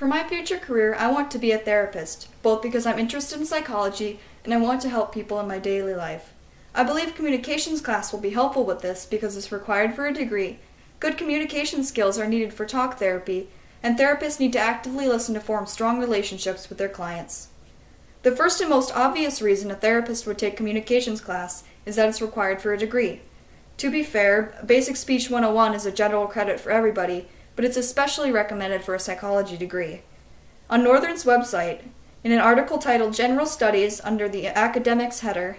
For my future career, I want to be a therapist, both because I'm interested in psychology and I want to help people in my daily life. I believe communications class will be helpful with this because it's required for a degree. Good communication skills are needed for talk therapy, and therapists need to actively listen to form strong relationships with their clients. The first and most obvious reason a therapist would take communications class is that it's required for a degree. To be fair, Basic Speech 101 is a general credit for everybody, but it's especially recommended for a psychology degree. On Northern's website, in an article titled General Studies under the Academics header,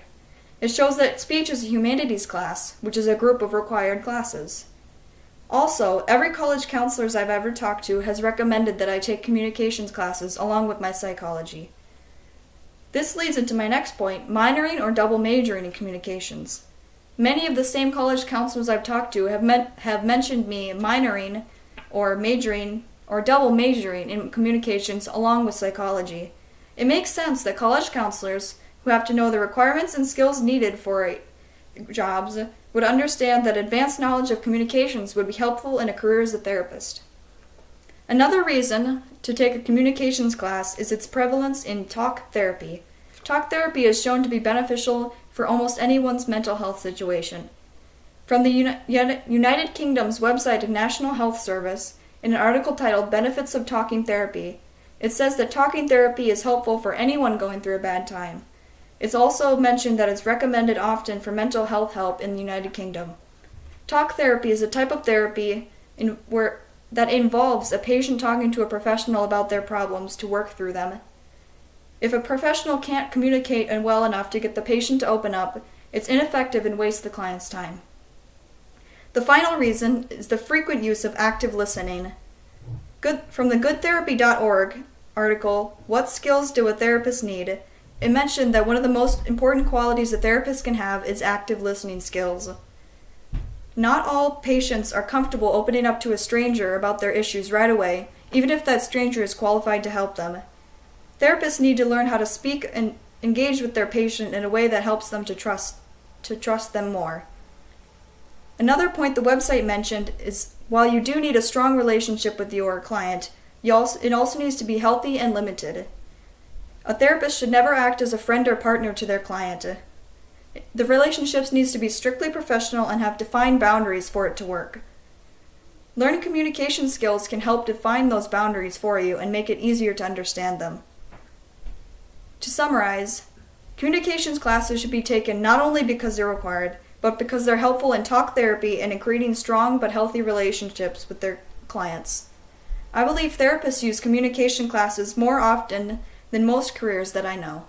it shows that speech is a humanities class, which is a group of required classes. Also, every college counselor I've ever talked to has recommended that I take communications classes along with my psychology. This leads into my next point, minoring or double majoring in communications. Many of the same college counselors I've talked to have mentioned me minoring or majoring or double majoring in communications along with psychology. It makes sense that college counselors, who have to know the requirements and skills needed for jobs, would understand that advanced knowledge of communications would be helpful in a career as a therapist. Another reason to take a communications class is its prevalence in talk therapy. Talk therapy is shown to be beneficial for almost anyone's mental health situation. From the United Kingdom's website of National Health Service, in an article titled Benefits of Talking Therapy, it says that talking therapy is helpful for anyone going through a bad time. It's also mentioned that it's recommended often for mental health help in the United Kingdom. Talk therapy is a type of therapy that involves a patient talking to a professional about their problems to work through them. If a professional can't communicate well enough to get the patient to open up, it's ineffective and wastes the client's time. The final reason is the frequent use of active listening. From the goodtherapy.org article, What Skills Do a Therapist Need?, it mentioned that one of the most important qualities a therapist can have is active listening skills. Not all patients are comfortable opening up to a stranger about their issues right away, even if that stranger is qualified to help them. Therapists need to learn how to speak and engage with their patient in a way that helps them to trust them more. Another point the website mentioned is while you do need a strong relationship with your client, it also needs to be healthy and limited. A therapist should never act as a friend or partner to their client. The relationships needs to be strictly professional and have defined boundaries for it to work. Learning communication skills can help define those boundaries for you and make it easier to understand them. To summarize, communications classes should be taken not only because they're required, but because they're helpful in talk therapy and in creating strong but healthy relationships with their clients. I believe therapists use communication classes more often than most careers that I know.